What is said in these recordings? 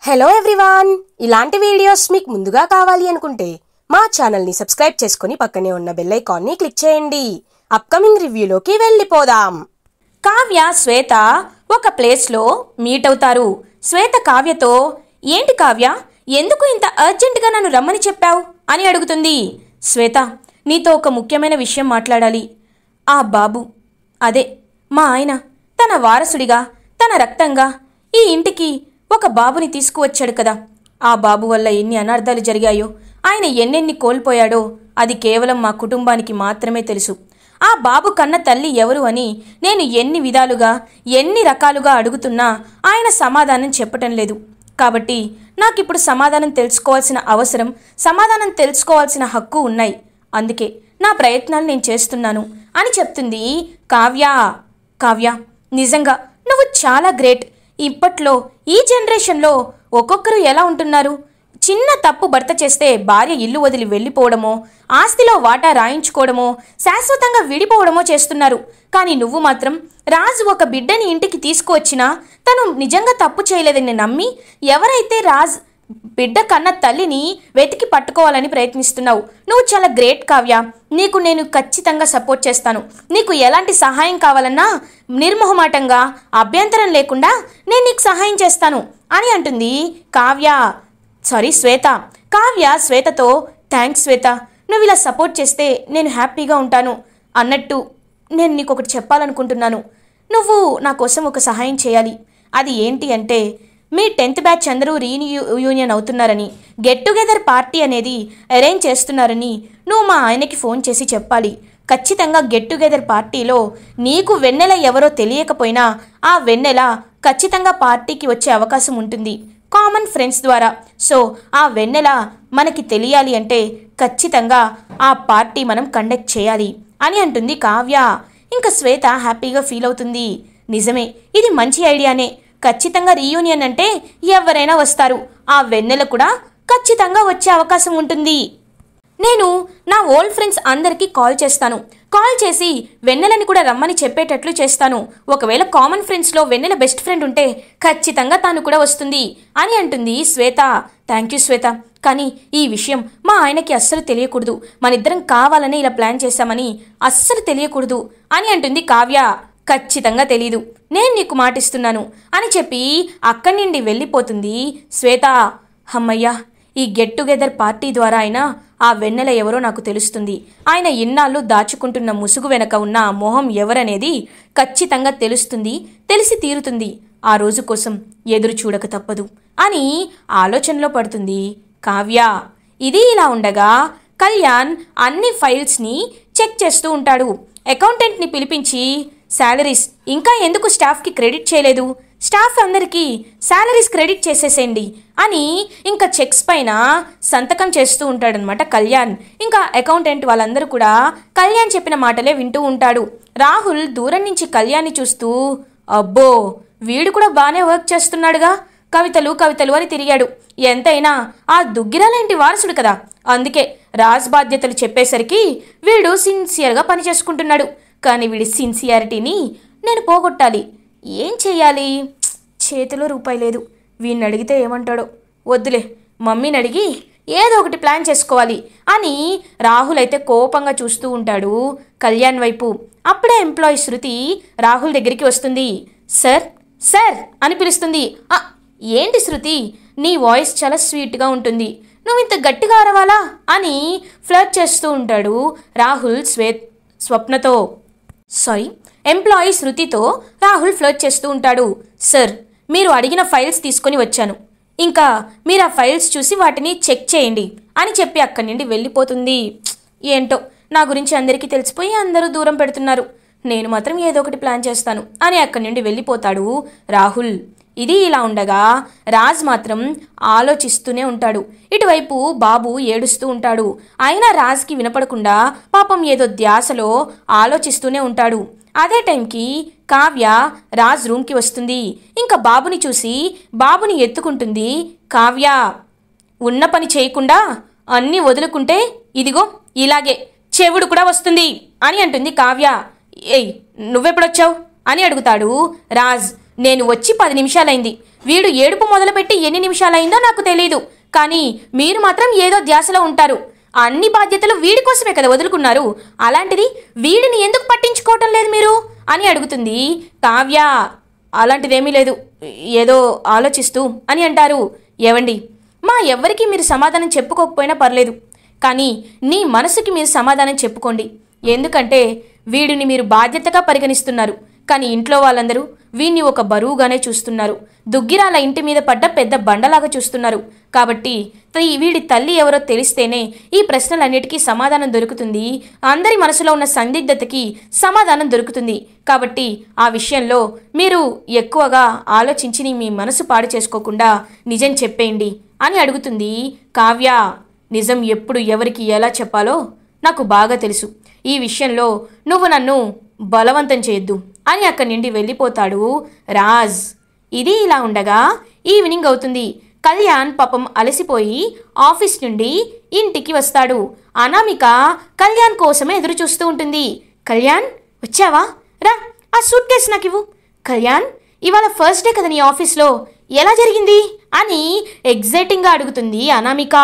Hello everyone, ఇలాంటి videos మీకు ముందుగా కావాలి అనుకుంటే మా ఛానల్ని సబ్స్క్రైబ్ చేసుకుని పక్కనే ఉన్న బెల్ ఐకాన్ని క్లిక్ చేయండి. అప్కమింగ్ రివ్యూలోకి వెళ్ళిపోదాం. కావ్య శ్వేత ఒక ప్లేస్లో మీట్ అవుతారు. శ్వేత కావ్యతో, ఏంటి కావ్య, ఎందుకు ఇంత అర్జెంటుగా నన్ను రమ్మని చెప్పావు అని అడుగుతుంది. శ్వేత, నీతో ఒక ముఖ్యమైన విషయం మాట్లాడాలి. ఆ బాబు, అదే మా ఆయన, తన వారసుడిగా, తన రక్తంగా ఈ ఇంటికి ఒక బాబుని తీసుకువచ్చాడు కదా. ఆ బాబు వల్ల ఎన్ని అనర్థాలు జరిగాయో, ఆయన ఎన్నెన్ని కోల్పోయాడో అది కేవలం మా కుటుంబానికి మాత్రమే తెలుసు. ఆ బాబు కన్న తల్లి ఎవరు అని నేను ఎన్ని విధాలుగా ఎన్ని రకాలుగా అడుగుతున్నా ఆయన సమాధానం చెప్పటం లేదు. కాబట్టి నాకిప్పుడు సమాధానం తెలుసుకోవాల్సిన అవసరం, సమాధానం తెలుసుకోవాల్సిన హక్కు ఉన్నాయి. అందుకే నా ప్రయత్నాలు నేను చేస్తున్నాను అని చెప్తుంది కావ్య. కావ్య, నిజంగా నువ్వు చాలా గ్రేట్. ఇప్పట్లో ఈ జనరేషన్లో ఒక్కొక్కరు ఎలా ఉంటున్నారు, చిన్న తప్పు భర్త చేస్తే భార్య ఇల్లు వదిలి వెళ్ళిపోవడమో, ఆస్తిలో వాటా రాయించుకోవడమో, శాశ్వతంగా విడిపోవడమో చేస్తున్నారు. కానీ నువ్వు మాత్రం రాజు ఒక బిడ్డని ఇంటికి తీసుకువచ్చినా తను నిజంగా తప్పు చేయలేదని నమ్మి ఎవరైతే రాజు బిడ్డ కన్న తల్లిని వెతికి పట్టుకోవాలని ప్రయత్నిస్తున్నావు. నువ్వు చాలా గ్రేట్ కావ్య. నీకు నేను ఖచ్చితంగా సపోర్ట్ చేస్తాను. నీకు ఎలాంటి సహాయం కావాలన్నా నిర్మోహమాటంగా, అభ్యంతరం లేకుండా నేను నీకు సహాయం చేస్తాను అని అంటుంది కావ్య. శ్వేత. కావ్య శ్వేతతో, థ్యాంక్స్ శ్వేత, నువ్వు ఇలా సపోర్ట్ చేస్తే నేను హ్యాపీగా ఉంటాను. అన్నట్టు నేను నీకు ఒకటి చెప్పాలనుకుంటున్నాను. నువ్వు నా కోసం ఒక సహాయం చేయాలి. అది ఏంటి అంటే, మీ 10th బ్యాచ్ అందరూ రీయూనియన్ అవుతున్నారని, గెట్ టుగెదర్ పార్టీ అనేది అరేంజ్ చేస్తున్నారని నువ్వు మా ఆయనకి ఫోన్ చేసి చెప్పాలి. ఖచ్చితంగా గెట్ టుగెదర్ పార్టీలో నీకు వెన్నెల ఎవరో తెలియకపోయినా ఆ వెన్నెల ఖచ్చితంగా పార్టీకి వచ్చే అవకాశం ఉంటుంది, కామన్ ఫ్రెండ్స్ ద్వారా. సో ఆ వెన్నెల మనకి తెలియాలి అంటే ఖచ్చితంగా ఆ పార్టీ మనం కండక్ట్ చేయాలి అని అంటుంది కావ్య. ఇంకా శ్వేత హ్యాపీగా ఫీల్ అవుతుంది. నిజమే, ఇది మంచి ఐడియానే. ఖచ్చితంగా రీయూనియన్ అంటే ఎవరైనా వస్తారు. ఆ వెన్నెల కూడా ఖచ్చితంగా వచ్చే అవకాశం ఉంటుంది. నేను నా ఓల్డ్ ఫ్రెండ్స్ అందరికీ కాల్ చేస్తాను. కాల్ చేసి వెన్నెలని కూడా రమ్మని చెప్పేటట్లు చేస్తాను. ఒకవేళ కామన్ ఫ్రెండ్స్లో వెన్నెల బెస్ట్ ఫ్రెండ్ ఉంటే ఖచ్చితంగా తాను కూడా వస్తుంది అని అంటుంది శ్వేత. థ్యాంక్ యూ శ్వేత, కానీ ఈ విషయం మా ఆయనకి అస్సలు తెలియకూడదు. మనిద్దరం కావాలని ఇలా ప్లాన్ చేశామని అస్సలు తెలియకూడదు అని అంటుంది కావ్య. ఖచ్చితంగా తెలీదు, నేను నీకు మాటిస్తున్నాను అని చెప్పి అక్కడి నుండి వెళ్ళిపోతుంది శ్వేత. అమ్మయ్యా, ఈ గెట్ టుగెదర్ పార్టీ ద్వారా అయినా ఆ వెన్నెల ఎవరో నాకు తెలుస్తుంది. ఆయన ఇన్నాళ్ళు దాచుకుంటున్న ముసుగు వెనక ఉన్న మొహం ఎవరనేది ఖచ్చితంగా తెలుస్తుంది, తెలిసి తీరుతుంది. ఆ రోజు కోసం ఎదురు చూడక తప్పదు అని ఆలోచనలో పడుతుంది కావ్య. ఇది ఇలా ఉండగా కళ్యాణ్ అన్ని ఫైల్స్ని చెక్ చేస్తూ ఉంటాడు. అకౌంటెంట్ని పిలిపించి, శాలరీస్ ఇంకా ఎందుకు స్టాఫ్కి క్రెడిట్ చేయలేదు, స్టాఫ్ అందరికీ శాలరీస్ క్రెడిట్ చేసేసేయండి అని ఇంకా చెక్స్ పైన సంతకం చేస్తూ ఉంటాడనమాట కళ్యాణ్. ఇంకా అకౌంటెంట్ వాళ్ళందరూ కూడా కళ్యాణ్ చెప్పిన మాటలే వింటూ ఉంటాడు. రాహుల్ దూరం నుంచి కళ్యాణ్ని చూస్తూ, అబ్బో వీడు కూడా బాగానే వర్క్ చేస్తున్నాడుగా, కవితలు కవితలు అని తిరిగాడు. ఎంతైనా ఆ దుగ్గిరాలేంటి వారసుడు కదా, అందుకే రాజ్ బాధ్యతలు చెప్పేసరికి వీడు సిన్సియర్గా పనిచేసుకుంటున్నాడు. కానీ వీడి సిన్సియారిటీని నేను పోగొట్టాలి. ఏం చెయ్యాలి? చేతిలో రూపాయి లేదు. వీడిని అడిగితే ఏమంటాడో, వద్దులే, మమ్మీని అడిగి ఏదో ఒకటి ప్లాన్ చేసుకోవాలి అని రాహుల్ అయితే కోపంగా చూస్తూ ఉంటాడు కళ్యాణ్ వైపు. అప్పుడే ఎంప్లాయీ శృతి రాహుల్ దగ్గరికి వస్తుంది. సార్ సార్ అని పిలుస్తుంది. ఏంటి శృతి, నీ వాయిస్ చాలా స్వీట్గా ఉంటుంది, నువ్వు ఇంత గట్టిగా అరవాలా అని ఫ్లర్ట్ చేస్తూ ఉంటాడు రాహుల్ స్వప్నతో. ఎంప్లాయీ శృతితో రాహుల్ ఫ్లర్ట్ చేస్తూ ఉంటాడు. సార్, మీరు అడిగిన ఫైల్స్ తీసుకొని వచ్చాను, ఇంకా మీరు ఆ ఫైల్స్ చూసి వాటిని చెక్ చేయండి అని చెప్పి అక్కడి నుండి వెళ్ళిపోతుంది. ఏంటో నా గురించి అందరికీ తెలిసిపోయి అందరూ దూరం పెడుతున్నారు, నేను మాత్రం ఏదో ఒకటి ప్లాన్ చేస్తాను అని అక్కడి నుండి వెళ్ళిపోతాడు రాహుల్. ఇది ఇలా ఉండగా రాజ్ మాత్రం ఆలోచిస్తూనే ఉంటాడు. ఇటువైపు బాబు ఏడుస్తూ ఉంటాడు. అయినా రాజ్కి వినపడకుండా పాపం ఏదో ధ్యాసలో ఆలోచిస్తూనే ఉంటాడు. అదే టైంకి కావ్య రాజ్ రూమ్కి వస్తుంది. ఇంకా బాబుని చూసి బాబుని ఎత్తుకుంటుంది కావ్య. ఉన్న పని చేయకుండా అన్నీ వదులుకుంటే ఇదిగో ఇలాగే చెవుడు కూడా వస్తుంది అని అంటుంది కావ్య. ఏయ్, నువ్వెప్పుడొచ్చావు అని అడుగుతాడు రాజ్. నేను వచ్చి 10 నిమిషాలైంది, వీడు ఏడుపు మొదలుపెట్టి ఎన్ని నిమిషాలైందో నాకు తెలీదు, కానీ మీరు మాత్రం ఏదో ధ్యాసలో ఉంటారు. అన్ని బాధ్యతలు వీడి కోసమే కదా వదులుకున్నారు, అలాంటిది వీడిని ఎందుకు పట్టించుకోవటం లేదు మీరు అని అడుగుతుంది కావ్య. అలాంటిదేమీ లేదు, ఏదో ఆలోచిస్తూ అని అంటారు. ఏవండి, మా ఎవ్వరికి మీరు సమాధానం చెప్పుకోకపోయినా పర్లేదు, కానీ నీ మనసుకి మీరు సమాధానం చెప్పుకోండి. ఎందుకంటే వీడిని మీరు బాధ్యతగా పరిగణిస్తున్నారు, కానీ ఇంట్లో వాళ్ళందరూ వీడిని ఒక బరువుగానే చూస్తున్నారు. దుగ్గిరాల ఇంటి మీద పడ్డ పెద్ద బండలాగా చూస్తున్నారు. కాబట్టి వీడి తల్లి ఎవరో తెలిస్తేనే ఈ ప్రశ్నలన్నిటికీ సమాధానం దొరుకుతుంది, అందరి మనసులో ఉన్న సందిగ్ధతకి సమాధానం దొరుకుతుంది. కాబట్టి ఆ విషయంలో మీరు ఎక్కువగా ఆలోచించి మీ మనసు పాడు చేసుకోకుండా నిజం చెప్పేయండి అని అడుగుతుంది కావ్య. నిజం ఎప్పుడు ఎవరికి ఎలా చెప్పాలో నాకు బాగా తెలుసు. ఈ విషయంలో నువ్వు నన్ను బలవంతం చేయొద్దు అని అక్కడి నుండి వెళ్ళిపోతాడు రాజ్. ఇది ఇలా ఉండగా ఈవినింగ్ అవుతుంది. కళ్యాణ్ పాపం అలసిపోయి ఆఫీస్ నుండి ఇంటికి వస్తాడు. అనామిక కళ్యాణ్ కోసమే ఎదురు చూస్తూ ఉంటుంది. కళ్యాణ్, వచ్చావా? రా, ఆ సూట్ కేసు నాకు ఇవ్వు. కళ్యాణ్, ఇవాళ ఫస్ట్ డే కదా నీ ఆఫీస్లో, ఎలా జరిగింది అని ఎగ్జైటింగ్గా అడుగుతుంది అనామిక.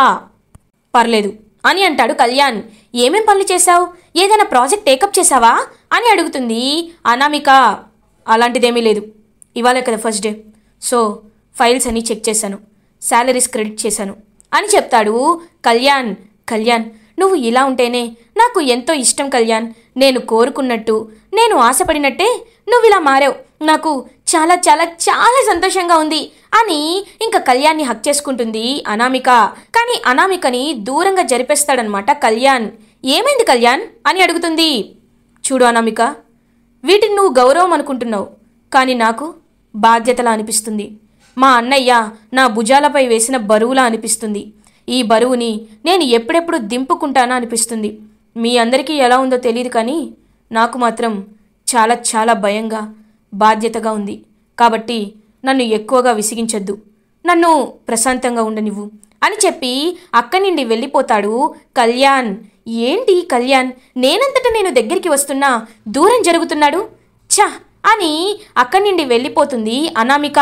పర్లేదు అని అంటాడు కళ్యాణ్. ఏమేం పనులు చేశావు? ఏదైనా ప్రాజెక్ట్ టేకప్ చేశావా అని అడుగుతుంది అనామిక. అలాంటిదేమీ లేదు, ఇవాళ కదా ఫస్ట్ డే, సో ఫైల్స్ అన్నీ చెక్ చేశాను, శాలరీస్ క్రెడిట్ చేశాను అని చెప్తాడు కళ్యాణ్. కళ్యాణ్, నువ్వు ఇలా ఉంటేనే నాకు ఎంతో ఇష్టం కళ్యాణ్. నేను కోరుకున్నట్టు, నేను ఆశపడినట్టే నువ్వు ఇలా మారావు. నాకు చాలా చాలా చాలా సంతోషంగా ఉంది అని ఇంకా కళ్యాణ్ని హక్ చేసుకుంటుంది అనామిక. కానీ అనామికని దూరంగా జరిపేస్తాడనమాట కళ్యాణ్. ఏమైంది కళ్యాణ్ అని అడుగుతుంది. చూడు అనామిక, వీటిని నువ్వు గౌరవం అనుకుంటున్నావు, కానీ నాకు బాధ్యతలా అనిపిస్తుంది. మా అన్నయ్య నా భుజాలపై వేసిన బరువులా అనిపిస్తుంది. ఈ బరువుని నేను ఎప్పుడెప్పుడు దింపుకుంటానా అనిపిస్తుంది. మీ అందరికీ ఎలా ఉందో తెలియదు, కానీ నాకు మాత్రం చాలా చాలా భయంగా, బాధ్యతగా ఉంది. కాబట్టి నన్ను ఎక్కువగా విసిగించొద్దు, నన్ను ప్రశాంతంగా ఉండనివ్వు అని చెప్పి అక్కడి నుండి వెళ్ళిపోతాడు కళ్యాణ్. ఏంటి కళ్యాణ్, నేనంతటా నేను దగ్గరికి వస్తున్నా దూరం జరుగుతున్నాడు, ఛా అని అక్కడి నుండి వెళ్ళిపోతుంది అనామిక.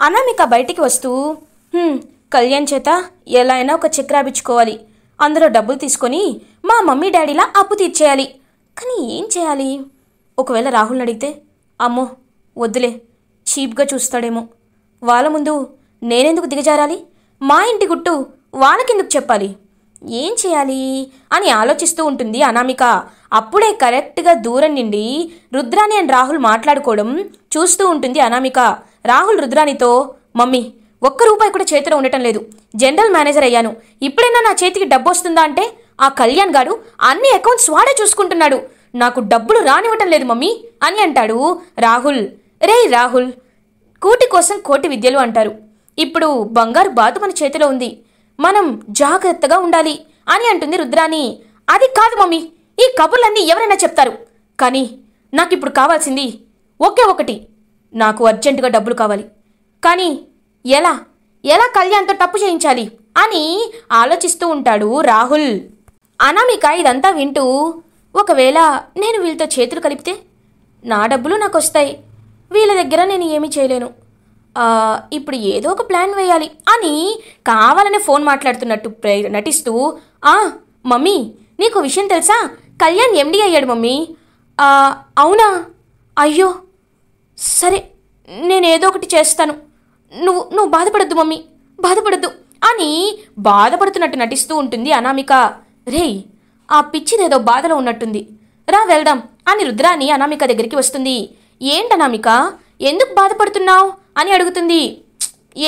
అనామిక బయటికి వస్తూ కళ్యాణ్ చేత ఎలా అయినా ఒక చెక్ రాయించుకోవాలి, అందులో డబ్బులు తీసుకొని మా మమ్మీ డాడీలా అప్పు తీర్చేయాలి. కానీ ఏం చేయాలి? ఒకవేళ రాహుల్ని అడిగితే, అమ్మో వద్దులే, చీప్గా చూస్తాడేమో, వాళ్ళ ముందు నేనెందుకు దిగజారాలి, మా ఇంటి గుట్టు వాళ్ళకెందుకు చెప్పాలి, ఏం చేయాలి అని ఆలోచిస్తూ ఉంటుంది అనామిక. అప్పుడే కరెక్ట్గా దూరం నుండి రుద్రాని అండ్ రాహుల్ మాట్లాడుకోవడం చూస్తూ ఉంటుంది అనామిక. రాహుల్ రుద్రానితో, మమ్మీ ఒక్క రూపాయి కూడా చేతిలో ఉండటం లేదు, జనరల్ మేనేజర్ అయ్యాను, ఇప్పుడైనా నా చేతికి డబ్బు వస్తుందా అంటే ఆ కళ్యాణ్ గాడు అన్ని అకౌంట్స్ వాడే చూసుకుంటున్నాడు, నాకు డబ్బులు రానివ్వటం లేదు మమ్మీ అని అంటాడు రాహుల్. రే రాహుల్, కూటి కోసం కోటి విద్యలు అంటారు. ఇప్పుడు బంగారు బాతు మన చేతిలో ఉంది, మనం జాగ్రత్తగా ఉండాలి అని అంటుంది రుద్రాని. అది కాదు మమ్మీ, ఈ కబుర్లన్నీ ఎవరైనా చెప్తారు, కానీ నాకు ఇప్పుడు కావాల్సింది ఒకే ఒకటి, నాకు అర్జెంటుగా డబ్బులు కావాలి. కానీ ఎలా ఎలా కళ్యాణ్తో టప్పు చేయించాలి అని ఆలోచిస్తూ ఉంటాడు రాహుల్. అనామిక ఇదంతా వింటూ, ఒకవేళ నేను వీళ్ళతో చేతులు కలిపితే నా డబ్బులు నాకు వస్తాయి, వీళ్ళ దగ్గర నేను ఏమీ చేయలేను, ఇప్పుడు ఏదో ఒక ప్లాన్ వేయాలి అని కావాలనే ఫోన్ మాట్లాడుతున్నట్టు నటిస్తూ, మమ్మీ నీకు విషయం తెలుసా, కళ్యాణ్ ఎండి అయ్యాడు మమ్మీ. అవునా? అయ్యో సరే, నేనేదో ఒకటి చేస్తాను, నువ్వు బాధపడద్దు మమ్మీ, బాధపడద్దు అని బాధపడుతున్నట్టు నటిస్తూ ఉంటుంది అనామిక. రేయ్, ఆ పిచ్చిదేదో బాధలో ఉన్నట్టుంది, రా వెళ్దాం అని రుద్రాని అనామిక దగ్గరికి వస్తుంది. ఏంటనామిక, ఎందుకు బాధపడుతున్నావు అని అడుగుతుంది.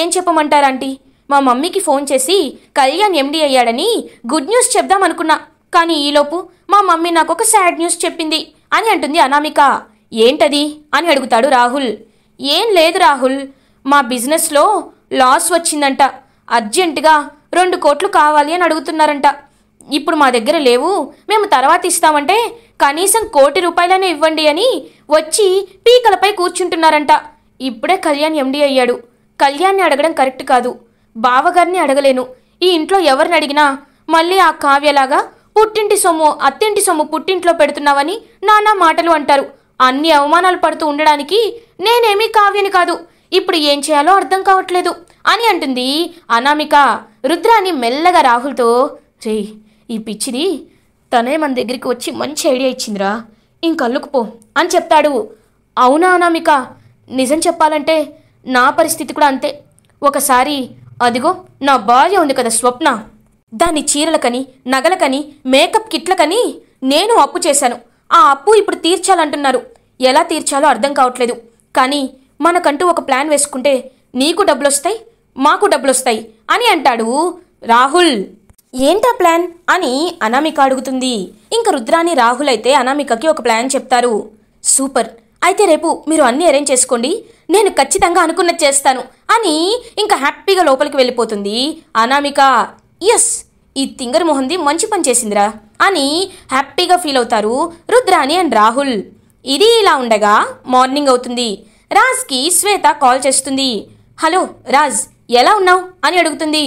ఏం చెప్పమంటారంటీ, మా మమ్మీకి ఫోన్ చేసి కళ్యాణ్ ఎండి అయ్యాడని గుడ్ న్యూస్ చెప్దాం అనుకున్నా, కానీ ఈలోపు మా మమ్మీ నాకు ఒక సాడ్ న్యూస్ చెప్పింది అని అంటుంది అనామిక. ఏంటది అని అడుగుతాడు రాహుల్. ఏం లేదు రాహుల్, మా బిజినెస్లో లాస్ వచ్చిందంట, అర్జెంటుగా 2 కోట్లు కావాలి అని అడుగుతున్నారంట. ఇప్పుడు మా దగ్గర లేవు, మేము తర్వాత ఇస్తామంటే కనీసం 1 కోటి రూపాయలనే ఇవ్వండి అని వచ్చి పీకలపై కూర్చుంటున్నారంట. ఇప్పుడే కళ్యాణ్ ఎండి అయ్యాడు, కళ్యాణ్ని అడగడం కరెక్ట్ కాదు, బావగారిని అడగలేను, ఈ ఇంట్లో ఎవరిని అడిగినా మళ్ళీ ఆ కావ్యలాగా పుట్టింటి సొమ్ము అత్తింటి సొమ్ము పుట్టింట్లో పెడుతున్నావని నానా మాటలు అంటారు. అన్ని అవమానాలు పడుతూ ఉండడానికి నేనేమీ కావ్యని కాదు, ఇప్పుడు ఏం చేయాలో అర్థం కావట్లేదు అని అంటుంది అనామిక. రుద్రాని మెల్లగా రాహుల్తో, రే ఈ పిచ్చిది తనే మన దగ్గరికి వచ్చి మంచి ఐడియా ఇచ్చిందిరా, ఇంకల్లుకు పో అని చెప్తాడు. అవునా అనామిక, నిజం చెప్పాలంటే నా పరిస్థితి కూడా అంతే. ఒకసారి అదిగో నా భార్య ఉంది కదా స్వప్న, దాని చీరలకని నగలకని మేకప్ కిట్లకని నేను అప్పు చేశాను. ఆ అప్పు ఇప్పుడు తీర్చాలంటున్నారు. ఎలా తీర్చాలో అర్థం కావట్లేదు. కానీ మనకంటూ ఒక ప్లాన్ వేసుకుంటే నీకు డబ్బులొస్తాయి, మాకు డబ్బులొస్తాయి అని అంటాడు రాహుల్. ఏంటా ప్లాన్ అని అనామిక అడుగుతుంది. ఇంక రుద్రాని రాహుల్ అయితే అనామికకి ఒక ప్లాన్ చెప్తారు. సూపర్, అయితే రేపు మీరు అన్నీ అరేంజ్ చేసుకోండి, నేను ఖచ్చితంగా అనుకున్నది చేస్తాను అని ఇంకా హ్యాపీగా లోపలికి వెళ్ళిపోతుంది అనామిక. ఎస్, ఈ తింగర్ మొహంది మంచి పని చేసిందిరా అని హ్యాపీగా ఫీల్ అవుతారు రుద్రాని అండ్ రాహుల్. ఇది ఇలా ఉండగా మార్నింగ్ అవుతుంది. రాజ్కి శ్వేత కాల్ చేస్తుంది. హలో రాజ్, ఎలా ఉన్నావు అని అడుగుతుంది.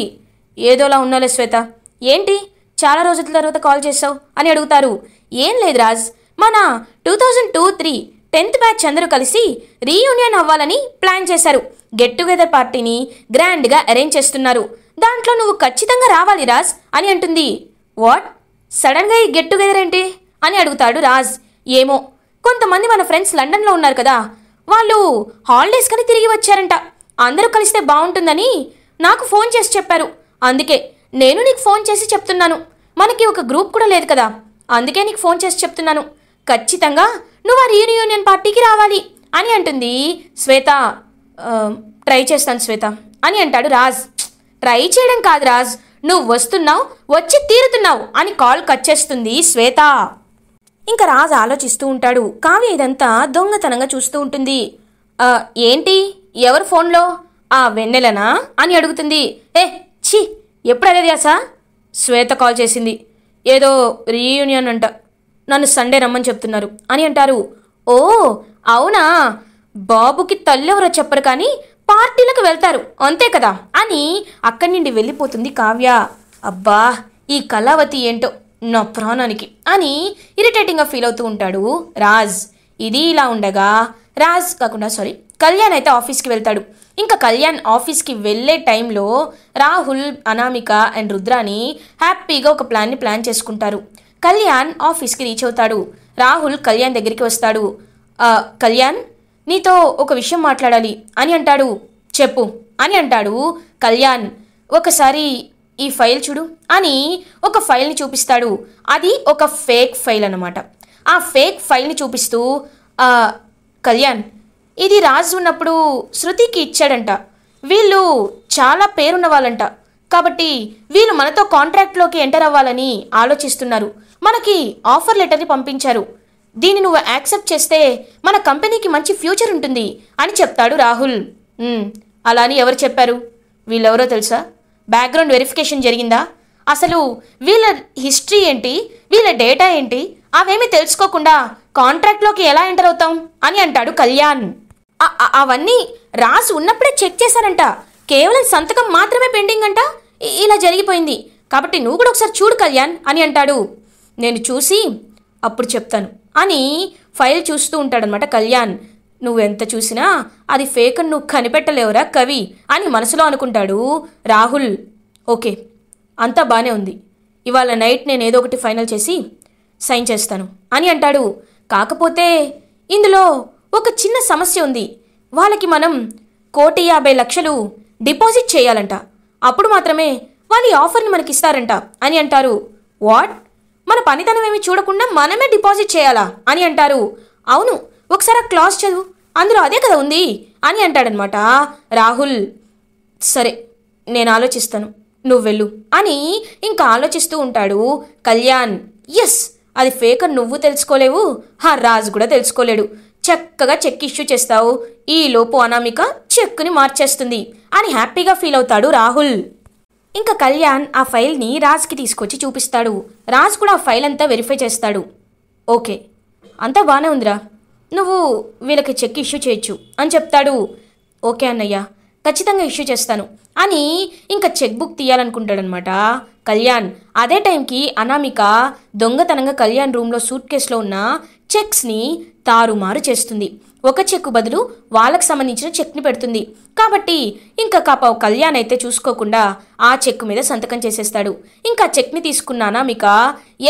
ఏదోలా ఉన్నాలే శ్వేత, ఏంటి చాలా రోజుల తర్వాత కాల్ చేసావు అని అడుగుతారు. ఏం లేదు రాజ్, మన 2002-03 10th బ్యాచ్ అందరూ కలిసి రీయూనియన్ అవ్వాలని ప్లాన్ చేశారు. గెట్ టుగెదర్ పార్టీని గ్రాండ్గా అరేంజ్ చేస్తున్నారు. దాంట్లో నువ్వు ఖచ్చితంగా రావాలి రాజ్ అని అంటుంది. వాట్, సడన్గా ఈ గెట్ టుగెదర్ ఏంటి అని అడుగుతాడు రాజ్. ఏమో, కొంతమంది మన ఫ్రెండ్స్ లండన్లో ఉన్నారు కదా, వాళ్ళు హాలిడేస్ కని తిరిగి వచ్చారంట. అందరూ కలిస్తే బాగుంటుందని నాకు ఫోన్ చేసి చెప్పారు. అందుకే నేను నీకు ఫోన్ చేసి చెప్తున్నాను. మనకి ఒక గ్రూప్ కూడా లేదు కదా, అందుకే నీకు ఫోన్ చేసి చెప్తున్నాను. ఖచ్చితంగా నువ్వు ఆ రీయూనియన్ పార్టీకి రావాలి అని అంటుంది శ్వేత. ట్రై చేస్తాను శ్వేత అని అంటాడు రాజ్. ట్రై చేయడం కాదు రాజ్, నువ్వు వస్తున్నావు, వచ్చి తీరుతున్నావు అని కాల్ కట్ చేస్తుంది శ్వేత. ఇంకా రాజ్ ఆలోచిస్తూ ఉంటాడు. కావ్య ఇదంతా దొంగతనంగా చూస్తూ ఉంటుంది. ఏంటి, ఎవరు ఫోన్లో, ఆ వెన్నెలనా అని అడుగుతుంది. ఛీ, ఎప్పుడు అదే ధ్యాస? శ్వేత కాల్ చేసింది, ఏదో రీయూనియన్ అంట, నన్ను సండే రమ్మని చెప్తున్నారు అని అంటారు. ఓ అవునా, బాబుకి తల్లెవరో చెప్పరు కానీ పార్టీలకు వెళ్తారు అంతే కదా అని అక్కడి నుండి వెళ్ళిపోతుంది కావ్య. అబ్బా, ఈ కళావతి ఏంటో నా ప్రాణానికి అని ఇరిటేటింగ్గా ఫీల్ అవుతూ ఉంటాడు రాజ్. ఇది ఇలా ఉండగా కళ్యాణ్ అయితే ఆఫీస్కి వెళ్తాడు. ఇంకా కళ్యాణ్ ఆఫీస్కి వెళ్ళే టైంలో రాహుల్, అనామిక అండ్ రుద్రాని హ్యాపీగా ఒక ప్లాన్ చేసుకుంటారు. కళ్యాణ్ ఆఫీస్కి రీచ్ అవుతాడు. రాహుల్ కళ్యాణ్ దగ్గరికి వస్తాడు. కళ్యాణ్, నీతో ఒక విషయం మాట్లాడాలి అని అంటాడు. చెప్పు అని అంటాడు కళ్యాణ్. ఒకసారి ఈ ఫైల్ చూడు అని ఒక ఫైల్ని చూపిస్తాడు. అది ఒక ఫేక్ ఫైల్ అన్నమాట. ఆ ఫేక్ ఫైల్ని చూపిస్తూ, కళ్యాణ్, ఇది రాజు ఉన్నప్పుడు శృతికి ఇచ్చాడంట. వీళ్ళు చాలా పేరున్న వాళ్ళంట, కాబట్టి వీళ్ళు మనతో కాంట్రాక్ట్లోకి ఎంటర్ అవ్వాలని ఆలోచిస్తున్నారు. మనకి ఆఫర్ లెటర్ని పంపించారు. దీన్ని నువ్వు యాక్సెప్ట్ చేస్తే మన కంపెనీకి మంచి ఫ్యూచర్ ఉంటుంది అని చెప్తాడు రాహుల్. అలా అని ఎవరు చెప్పారు? వీళ్ళెవరో తెలుసా? బ్యాక్గ్రౌండ్ వెరిఫికేషన్ జరిగిందా? అసలు వీళ్ళ హిస్టరీ ఏంటి, వీళ్ళ డేటా ఏంటి, అవేమీ తెలుసుకోకుండా కాంట్రాక్ట్లోకి ఎలా ఎంటర్ అవుతాం అని అంటాడు కళ్యాణ్. అవన్నీ రాసి ఉన్నప్పుడే చెక్ చేశారంట, కేవలం సంతకం మాత్రమే పెండింగ్ అంట. ఇలా జరిగిపోయింది, కాబట్టి నువ్వు కూడా ఒకసారి చూడు కళ్యాణ్ అని అంటాడు. నేను చూసి అప్పుడు చెప్తాను అని ఫైల్ చూస్తూ ఉంటాడనమాట కళ్యాణ్. నువ్వెంత చూసినా అది ఫేక్ అని నువ్వు కనిపెట్టలేవురా కవి అని మనసులో అనుకుంటాడు రాహుల్. ఓకే, అంతా బాగానే ఉంది, ఇవాళ నైట్ నేను ఏదో ఒకటి ఫైనల్ చేసి సైన్ చేస్తాను అని అంటాడు. కాకపోతే ఇందులో ఒక చిన్న సమస్య ఉంది. వాళ్ళకి మనం 1,50,00,000 డిపాజిట్ చేయాలంట, అప్పుడు మాత్రమే వాళ్ళు ఈ ఆఫర్ని మనకి ఇస్తారంట అని అంటారు. వాట్, మన పనితనం ఏమి చూడకుండా మనమే డిపాజిట్ చేయాలా అని అంటారు. అవును, ఒకసారి ఆ క్లాస్ చదువు, అందులో అదే కదా ఉంది అని అంటాడనమాట రాహుల్. సరే, నేను ఆలోచిస్తాను, నువ్వు వెళ్ళు అని ఇంకా ఆలోచిస్తూ ఉంటాడు కళ్యాణ్. ఎస్, అది ఫేక్ అని నువ్వు తెలుసుకోలేవు, ఆ రాజు కూడా తెలుసుకోలేడు. చక్కగా చెక్ ఇష్యూ చేస్తావు, ఈ లోపు అనామిక చెక్కుని మార్చేస్తుంది అని హ్యాపీగా ఫీల్ అవుతాడు రాహుల్. ఇంకా కళ్యాణ్ ఆ ఫైల్ని రాజ్కి తీసుకొచ్చి చూపిస్తాడు. రాజ్ కూడా ఆ ఫైల్ అంతా వెరిఫై చేస్తాడు. ఓకే, అంతా బాగానే ఉందిరా, నువ్వు వీళ్ళకి చెక్ ఇష్యూ చేయొచ్చు అని చెప్తాడు. ఓకే అన్నయ్య, ఖచ్చితంగా ఇష్యూ చేస్తాను అని ఇంకా చెక్ బుక్ తీయాలనుకుంటాడనమాట కళ్యాణ్. అదే టైంకి అనామిక దొంగతనంగా కళ్యాణ్ రూమ్లో సూట్ కేసులో ఉన్న చెక్స్ని తారుమారు చేస్తుంది. ఒక చెక్కు బదులు వాళ్ళకు సంబంధించిన చెక్ని పెడుతుంది. కాబట్టి ఇంకా కళ్యాణ్ అయితే చూసుకోకుండా ఆ చెక్కు మీద సంతకం చేసేస్తాడు. ఇంకా చెక్ని తీసుకున్న అనామిక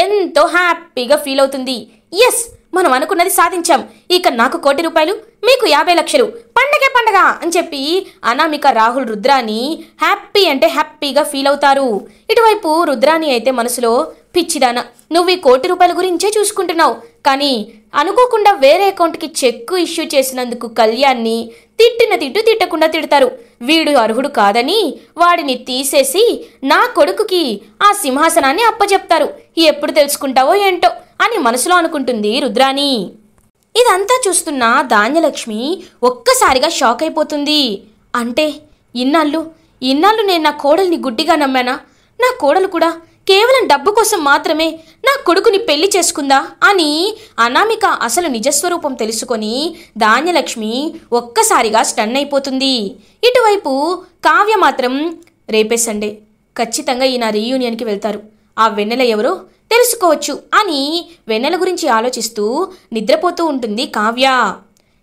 ఎంతో హ్యాపీగా ఫీల్ అవుతుంది. ఎస్, మనం అనుకున్నది సాధించాం. ఇక నాకు 1 కోటి రూపాయలు, మీకు 50 లక్షలు, పండగే పండగ అని చెప్పి అనామిక, రాహుల్, రుద్రాని హ్యాపీ అంటే హ్యాపీగా ఫీల్ అవుతారు. ఇటువైపు రుద్రాని అయితే మనసులో, పిచ్చిదానా, నువ్వు ఈ 1 కోటి రూపాయల గురించే చూసుకుంటున్నావు, కానీ అనుకోకుండా వేరే అకౌంట్కి చెక్కు ఇష్యూ చేసినందుకు కళ్యాణ్ని తిట్టిన తిట్టకుండా తిడతారు. వీడు అర్హుడు కాదని వాడిని తీసేసి నా కొడుకుకి ఆ సింహాసనాన్ని అప్పచెప్తారు. ఎప్పుడు తెలుసుకుంటావో ఏంటో అని మనసులో అనుకుంటుంది రుద్రాని. ఇదంతా చూస్తున్న ధాన్యలక్ష్మి ఒక్కసారిగా షాక్ అయిపోతుంది. అంటే ఇన్నాళ్ళు నేను నా కోడల్ని గుడ్డిగా నమ్మానా? నా కోడలు కూడా కేవలం డబ్బు కోసం మాత్రమే నా కొడుకుని పెళ్లి చేసుకుందా అని అనామిక అసలు నిజస్వరూపం తెలుసుకొని ధాన్యలక్ష్మి ఒక్కసారిగా స్టన్ అయిపోతుంది. ఇటువైపు కావ్య మాత్రం రేపే సండే, ఖచ్చితంగా ఈయన రీయూనియన్కి వెళ్తారు, ఆ వెన్నెల ఎవరో తెలుసుకోవచ్చు అని వెన్నెల గురించి ఆలోచిస్తూ నిద్రపోతూ ఉంటుంది కావ్య.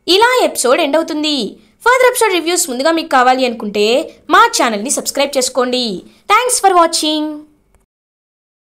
ఇలా ఎపిసోడ్ ఎండ్ అవుతుంది. ఫర్దర్ ఎపిసోడ్ రివ్యూస్ ముందుగా మీకు కావాలి అనుకుంటే మా ఛానల్ని సబ్స్క్రైబ్ చేసుకోండి. Thanks for watching.